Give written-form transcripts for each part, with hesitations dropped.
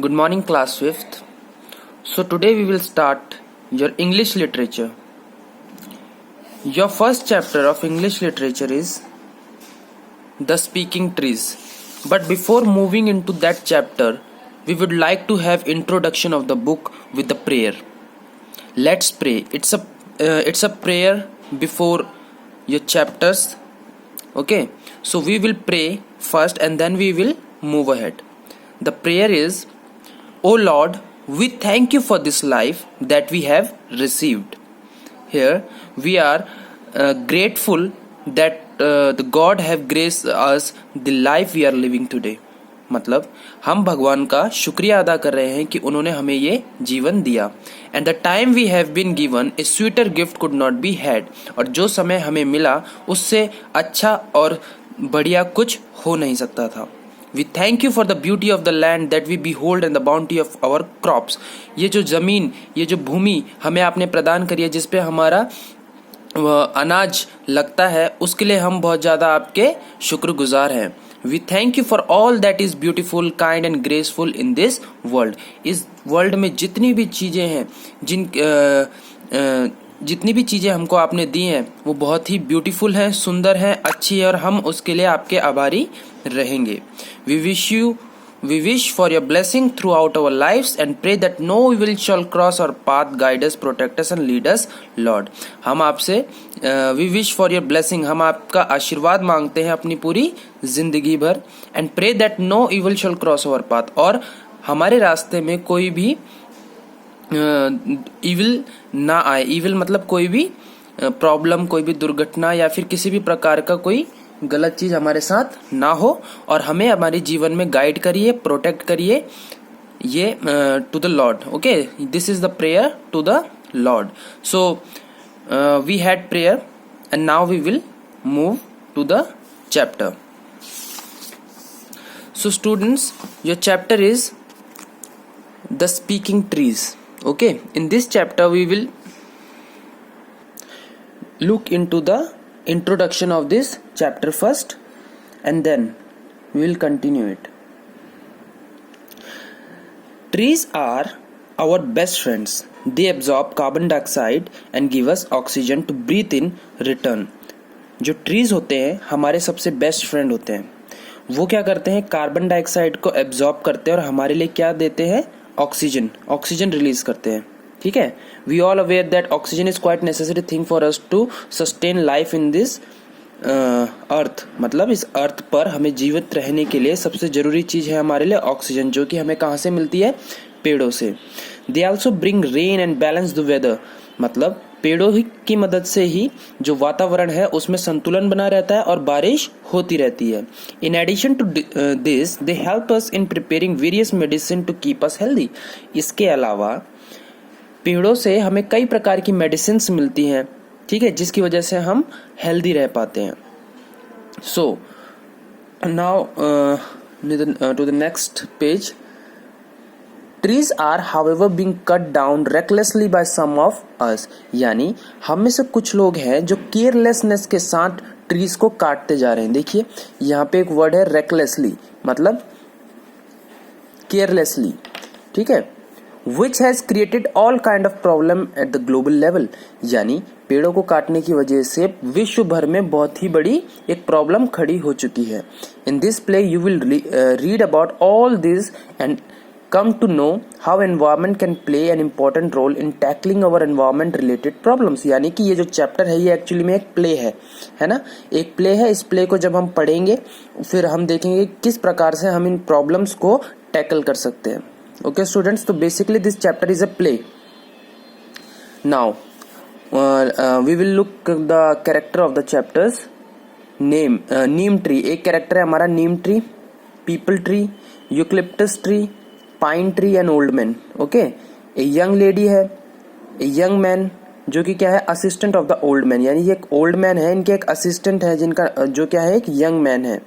Good morning, class 5th. So today we will start your English literature. Your first chapter of English literature is The Speaking Trees. But before moving into that chapter, we would like to have introduction of the book with the prayer. Let's pray. It's a prayer before your chapters. Okay, so we will pray first and then we will move ahead. The prayer is, O Lord, we thank you for this life that we have received. Here we are grateful that the God have graced us the life we are living today. मतलब हम भगवान का शुक्रिया अदा कर रहे हैं कि उन्होंने हमें ये जीवन दिया. And the time we have been given a sweeter gift could not be had. और जो समय हमें मिला उससे अच्छा और बढ़िया कुछ हो नहीं सकता था. We thank you for the beauty of the land that we behold and the bounty of our crops. ये जो जमीन, ये जो भूमि हमें आपने प्रदान करी है जिस पे हमारा अनाज लगता है, उसके लिए हम बहुत ज़्यादा आपके शुक्रगुजार हैं. We thank you for all that is beautiful, kind and graceful in this world. इस वर्ल्ड में जितनी भी चीज़ें हैं जितनी भी चीज़ें हमको आपने दी हैं वो बहुत ही ब्यूटीफुल हैं, सुंदर हैं, अच्छी है और हम उसके लिए आपके आभारी रहेंगे. We wish for your blessing throughout our lives and pray that no evil shall cross our path, guide us, protect us and lead us, Lord. हम आपसे we wish for your blessing, हम आपका आशीर्वाद मांगते हैं अपनी पूरी जिंदगी भर. and pray that no evil shall cross our path, और हमारे रास्ते में कोई भी ईविल ना आए. ईविल मतलब कोई भी प्रॉब्लम, कोई भी दुर्घटना या फिर किसी भी प्रकार का कोई गलत चीज हमारे साथ ना हो और हमें हमारे जीवन में गाइड करिए, प्रोटेक्ट करिए. ये to the lord. Okay, this is the prayer to the lord. So we had prayer and now we will move to the chapter. So students, your chapter is the speaking trees. Okay, in this chapter we will look into the introduction of this chapter first and then we will continue it. Trees are our best friends. They absorb carbon dioxide and give us oxygen to breathe in return. जो trees होते हैं हमारे सबसे best friend होते हैं. वो क्या करते हैं, कार्बन डाइऑक्साइड को एब्जॉर्ब करते हैं और हमारे लिए क्या देते हैं, ऑक्सीजन रिलीज करते हैं. ठीक है. We all aware that oxygen is quite necessary thing for us to sustain life in this earth. मतलब इस अर्थ पर हमें जीवित रहने के लिए सबसे जरूरी चीज है हमारे लिए ऑक्सीजन, जो कि हमें कहाँ से मिलती है, पेड़ों से. They also bring rain and balance the weather. मतलब पेड़ों की मदद से ही जो वातावरण है उसमें संतुलन बना रहता है और बारिश होती रहती है. In addition to this they help us in preparing various medicine to keep us healthy. इसके अलावा पेड़ों से हमें कई प्रकार की मेडिसिन मिलती हैं, ठीक है, जिसकी वजह से हम हेल्दी रह पाते हैं. So now to the next page. Trees are however being cut down recklessly by some of us. यानी हम में से कुछ लोग हैं जो केयरलेसनेस के साथ ट्रीज को काटते जा रहे हैं. देखिए यहाँ पे एक वर्ड है recklessly, मतलब केयरलेसली. ठीक है. Which has created all kind of problem at the global level. यानी पेड़ों को काटने की वजह से विश्व भर में बहुत ही बड़ी एक प्रॉब्लम खड़ी हो चुकी है. In this play you will read about all this and come to know how environment can play an important role in tackling our environment related problems. यानी कि ये जो चैप्टर है ये एक्चुअली में एक प्ले है ना, एक प्ले है. इस प्ले को जब हम पढ़ेंगे फिर हम देखेंगे किस प्रकार से हम इन प्रॉब्लम्स को टैकल कर सकते हैं. ओके स्टूडेंट्स, तो basically this chapter is a play. Now we will look the character of the chapters. Neem tree, एक कैरेक्टर है हमारा neem tree, peepal tree, eucalyptus tree, pine tree and old man. Okay, a young lady है, a young man जो कि क्या है, assistant of the old man. यानी ये एक ओल्ड मैन है, इनके एक असिस्टेंट है जिनका जो क्या है, एक यंग मैन है.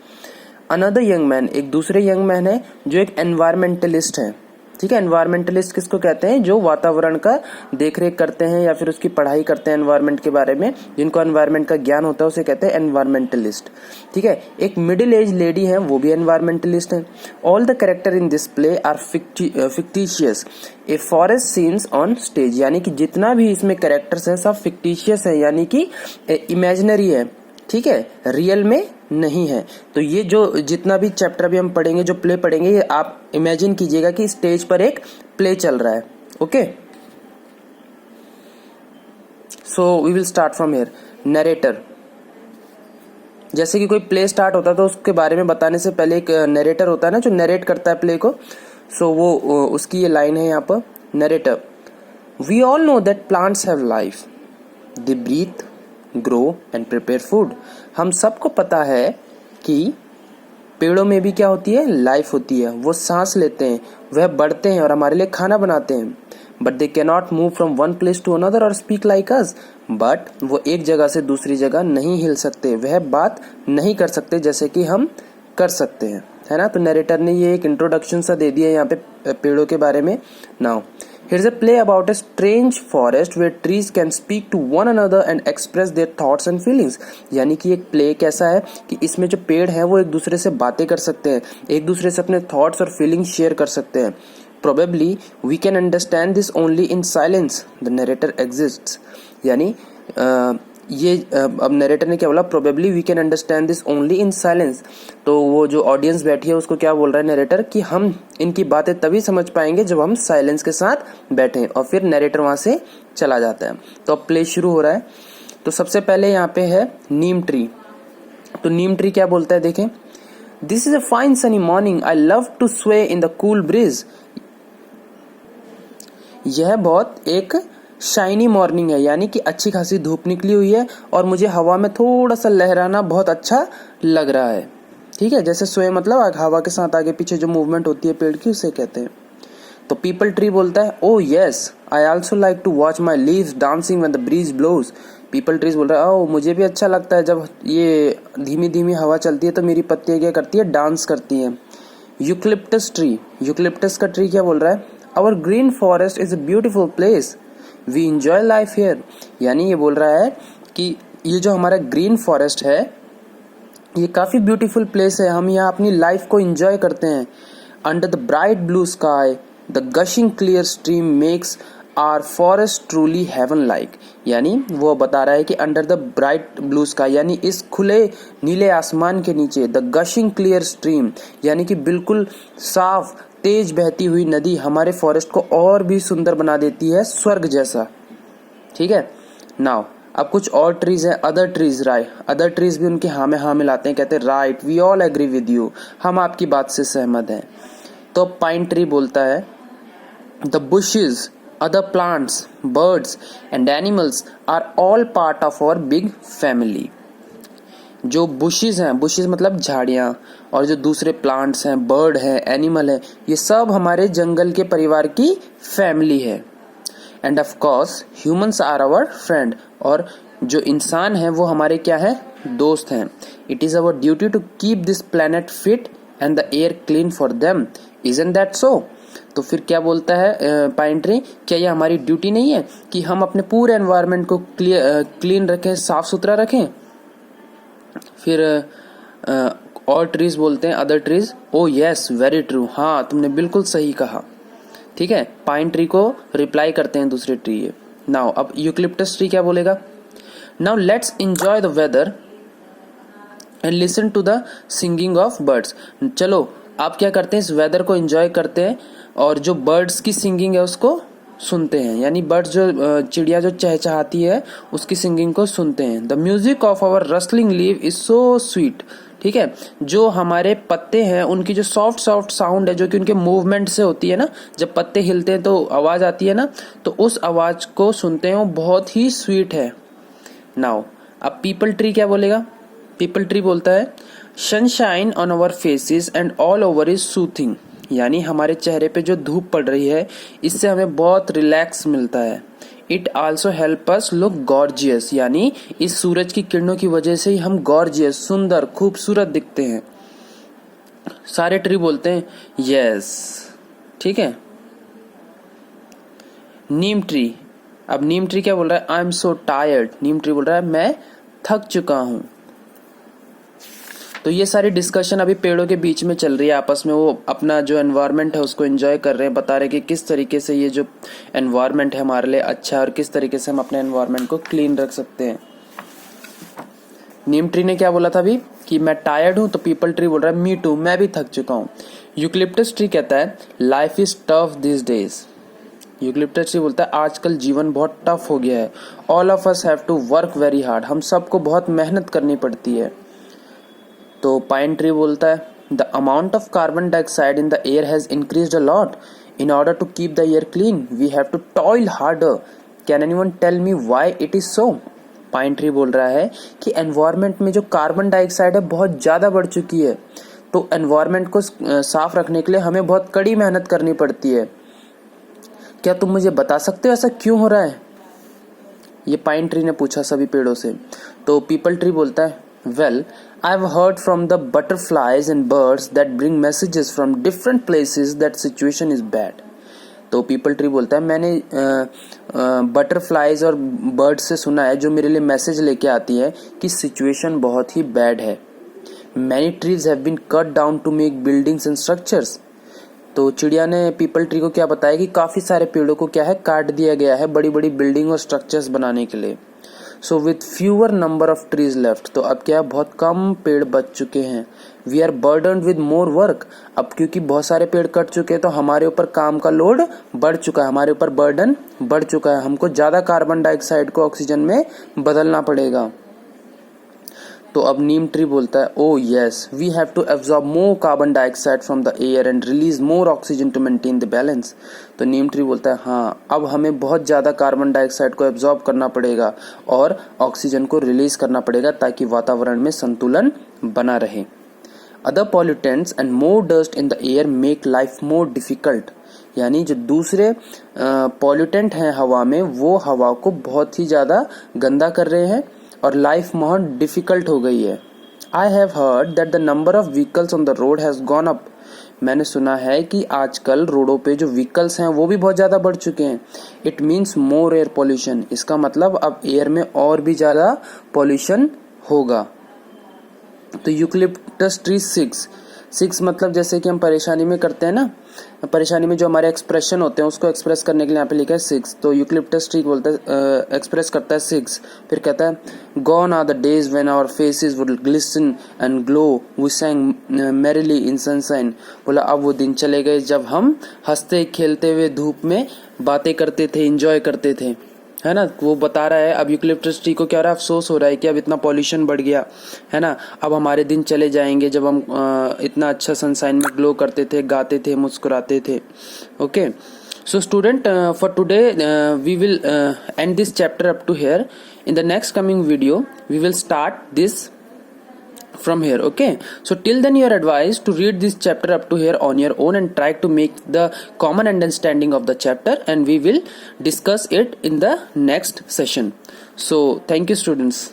अनदर यंग मैन, एक दूसरे यंग मैन है जो एक एनवायरमेंटलिस्ट है. ठीक है। एनवायरमेंटलिस्ट किसको कहते हैं? जो वातावरण का देखरेख करते हैं या फिर उसकी पढ़ाई करते हैं एनवायरमेंट के बारे में, जिनको एनवायरमेंट का ज्ञान होता है उसे कहते हैं एनवायरमेंटलिस्ट। ठीक है। एक मिडिल एज लेडी है, वो भी एनवायरमेंटलिस्ट है। All the character in this play are fictitious, a forest scenes on stage, यानी कि जितना भी इसमें कैरेक्टर्स है सब फिक्टिशियस है, यानी कि इमेजिनरी है। ठीक है, रियल में नहीं है। तो ये जो जितना भी चैप्टर भी हम पढ़ेंगे, जो प्ले पढ़ेंगे, ये आप इमेजिन कीजिएगा कि स्टेज पर एक प्ले चल रहा है। Okay, so we will start from here. Narrator, जैसे कि कोई प्ले स्टार्ट होता है तो उसके बारे में बताने से पहले एक नरेटर होता है ना, जो नरेट करता है प्ले को। सो वो उसकी ये लाइन है यहाँ पर, narrator, we all know that plants have life, they breathe, grow and prepare food. हम सबको पता है कि पेड़ों में भी क्या होती है? लाइफ होती है। वो सांस लेते हैं, वह बढ़ते हैं और हमारे लिए खाना बनाते हैं। But they can not move from one place to another or speak like us. But वो एक जगह से दूसरी जगह नहीं हिल सकते, वह बात नहीं कर सकते जैसे कि हम कर सकते हैं, है ना। तो नरेटर ने ये एक इंट्रोडक्शन सा दे दिया यहाँ पे पेड़ों के बारे में। Now here's a play about a strange forest where trees can speak to one another and express their thoughts and feelings। यानी कि एक प्ले कैसा है कि इसमें जो पेड़ हैं वो एक दूसरे से बातें कर सकते हैं, एक दूसरे से अपने थॉट्स और फीलिंग्स शेयर कर सकते हैं। Probably we can understand this only in silence, the narrator exists। यानी ये अब नरेटर ने क्या बोला? Probably we can understand this only in silence. तो वो जो ऑडियंस बैठी है उसको क्या बोल रहा है नरेटर कि हम इनकी बातें तभी समझ पाएंगे जब हम साइलेंस के साथ बैठें। और फिर नरेटर वहां से चला जाता है। तो अब प्ले शुरू हो रहा है। तो सबसे पहले यहाँ पे है नीम ट्री। तो नीम ट्री क्या बोलता है देखें, this is a fine sunny morning, I love to sway in the cool bridge. यह बहुत एक शाइनी मॉर्निंग है, यानी कि अच्छी खासी धूप निकली हुई है और मुझे हवा में थोड़ा सा लहराना बहुत अच्छा लग रहा है। ठीक है, जैसे स्वे मतलब हवा के साथ आगे पीछे जो मूवमेंट होती है पेड़ की, उसे कहते हैं। तो पीपल ट्री बोलता है, oh yes, I also like to watch my leaves dancing when the breeze blows. Peepal trees बोल रहा है, ओ मुझे भी अच्छा लगता है जब ये धीमी धीमी हवा चलती है तो मेरी पत्तियां क्या करती है? डांस करती हैं। यूक्लिप्टस ट्री, यूक्लिप्टस का ट्री क्या बोल रहा है, our green forest is a beautiful place, we enjoy life here. यानी ये बोल रहा है कि ये जो हमारा ग्रीन फॉरेस्ट है ये काफी ब्यूटीफुल प्लेस है, हम यहाँ अपनी लाइफ को एंजॉय करते हैं। Under the bright blue sky the gushing clear stream makes are forest truly heaven like. यानी वो बता रहा है कि under the bright blue sky, यानी इस खुले नीले आसमान के नीचे, द गशिंग क्लियर स्ट्रीम, यानी कि बिल्कुल साफ तेज बहती हुई नदी हमारे फॉरेस्ट को और भी सुंदर बना देती है, स्वर्ग जैसा। ठीक है। नाउ अब कुछ और ट्रीज हैं, other trees, right, other trees भी उनके हाँ में हाँ मिलाते हैं, कहते हैं right, we all agree with you, हम आपकी बात से सहमत हैं। तो पाइन ट्री बोलता है, the bushes, other plants, birds and animals are all part of our big family. जो बुशेस हैं, बुशेस मतलब झाड़ियां, और जो दूसरे प्लांट्स हैं, बर्ड है, एनिमल है, ये सब हमारे जंगल के परिवार की फैमिली है। And of course humans are our friend, और जो इंसान है वो हमारे क्या है? दोस्त हैं। It is our duty to keep this planet fit and the air clean for them, isn't that so. तो फिर क्या बोलता है पाइन ट्री, क्या ये हमारी ड्यूटी नहीं है कि हम अपने पूरे एनवायरनमेंट को क्लीन रखें, साफ सुथरा रखें? फिर और ट्रीज बोलते हैं, अदर ट्रीज, ओ यस वेरी ट्रू, हाँ तुमने बिल्कुल सही कहा। ठीक है, पाइन ट्री को रिप्लाई करते हैं दूसरे ट्री ये। नाउ अब यूक्लिप्टस ट्री क्या बोलेगा, now let's enjoy the weather and listen to the singing of birds. चलो आप क्या करते हैं, इस वेदर को एंजॉय करते हैं और जो बर्ड्स की सिंगिंग है उसको सुनते हैं। यानी बर्ड्स जो चिड़िया जो चहचहाती है उसकी सिंगिंग को सुनते हैं। The music of our rustling leaves is so sweet. ठीक है, जो हमारे पत्ते हैं उनकी जो सॉफ्ट सॉफ्ट साउंड है जो कि उनके मूवमेंट से होती है ना, जब पत्ते हिलते हैं तो आवाज आती है ना, तो उस आवाज को सुनते हैं, वो बहुत ही स्वीट है। नाउ अब पीपल ट्री क्या बोलेगा, पीपल ट्री बोलता है, sunshine on our faces and all over is soothing. यानी हमारे चेहरे पे जो धूप पड़ रही है इससे हमें बहुत रिलैक्स मिलता है। It also help us look gorgeous, यानी इस सूरज की किरणों की वजह से ही हम गॉर्जियस, सुंदर, खूबसूरत दिखते हैं। सारे ट्री बोलते हैं यस। ठीक है, नीम ट्री, अब नीम ट्री क्या बोल रहा है, I am so tired, Neem tree बोल रहा है मैं थक चुका हूं। तो ये सारी डिस्कशन अभी पेड़ों के बीच में चल रही है आपस में, वो अपना जो एनवायरनमेंट है उसको एंजॉय कर रहे हैं, बता रहे हैं कि किस तरीके से ये जो एनवायरनमेंट है हमारे लिए अच्छा है और किस तरीके से हम अपने एनवायरनमेंट को क्लीन रख सकते हैं। नीम ट्री ने क्या बोला था अभी कि मैं टायर्ड हूं, तो पीपल ट्री बोल रहा है मी टू, मैं भी थक चुका हूं। यूकलिप्टस ट्री कहता है life is tough this days, eucalyptus tree बोलता है आजकल जीवन बहुत टफ हो गया है। All of us have to work very hard, हम सबको बहुत मेहनत करनी पड़ती है। तो पाइन ट्री बोलता है the amount of carbon dioxide in the air has increased a lot, in order to keep the air clean we have to toil harder, can anyone tell me why it is so. Pine tree बोल रहा है कि environment में जो carbon dioxide है बहुत ज्यादा बढ़ चुकी है, तो एनवायरनमेंट को साफ रखने के लिए हमें बहुत कड़ी मेहनत करनी पड़ती है। क्या तुम मुझे बता सकते हो ऐसा क्यों हो रहा है, ये पाइन ट्री ने पूछा सभी पेड़ों से। तो पीपल ट्री बोलता है well I have heard from the butterflies and birds that bring messages from different places that situation is bad. तो पीपल ट्री बोलता है मैंने बटरफ्लाइज और बर्ड्स से सुना है जो मेरे लिए मैसेज लेके आती है कि सिचुएशन बहुत ही बैड है। Many trees have been cut down to make buildings and structures. तो चिड़िया ने पीपल ट्री को क्या बताया कि काफी सारे पेड़ों को क्या है काट दिया गया है बड़ी बड़ी बिल्डिंग और स्ट्रक्चर्स बनाने के लिए। So with fewer number of trees left, तो अब क्या बहुत कम पेड़ बच चुके हैं। We are burden with more work, अब क्योंकि बहुत सारे पेड़ कट चुके हैं तो हमारे ऊपर काम का लोड बढ़ चुका है, हमारे ऊपर बर्डन बढ़ चुका है, हमको ज्यादा कार्बन डाइऑक्साइड को ऑक्सीजन में बदलना पड़ेगा। तो अब नीम ट्री बोलता है oh yes we have to absorb more carbon dioxide from the air and release more oxygen to maintain the balance. तो नीम ट्री बोलता है हाँ अब हमें बहुत ज्यादा कार्बन डाइऑक्साइड को एब्जॉर्ब करना पड़ेगा और ऑक्सीजन को रिलीज करना पड़ेगा ताकि वातावरण में संतुलन बना रहे। Other pollutants and more dust in the air make life more difficult, यानी जो दूसरे पॉल्यूटेंट हैं हवा में वो हवा को बहुत ही ज्यादा गंदा कर रहे हैं और लाइफ बहुत डिफिकल्ट हो गई है। I have heard that the number of vehicles on the road has gone up, मैंने सुना है कि आजकल रोडों पे जो व्हीकल्स हैं वो भी बहुत ज्यादा बढ़ चुके हैं। It means more air pollution, इसका मतलब अब एयर में और भी ज्यादा पॉल्यूशन होगा। तो यूकलिप्टस ट्री 6 मतलब जैसे कि हम परेशानी में करते हैं ना, परेशानी में जो हमारे एक्सप्रेशन होते हैं उसको एक्सप्रेस करने के लिए यहाँ पे लिखा है 6। तो यूकलिप्टस ट्री बोलता है एक्सप्रेस करता है 6, फिर कहता है gone are the days when our faces would glisten and glow we sang merrily in sunshine, बोला अब वो दिन चले गए जब हम हंसते खेलते हुए धूप में बातें करते थे, एंजॉय करते थे, है ना। वो बता रहा है अब यूकलिप्टस ट्री को क्या हो रहा है, अफसोस हो रहा है कि अब इतना पॉल्यूशन बढ़ गया है ना, अब हमारे दिन चले जाएंगे जब हम इतना अच्छा सनशाइन में ग्लो करते थे, गाते थे, मुस्कुराते थे। Okay so student for today we will end this chapter up to here. In the next coming video we will start this from here. Okay, so till then you are advised to read this chapter up to here on your own and try to make the common understanding of the chapter, and we will discuss it in the next session. So thank you students.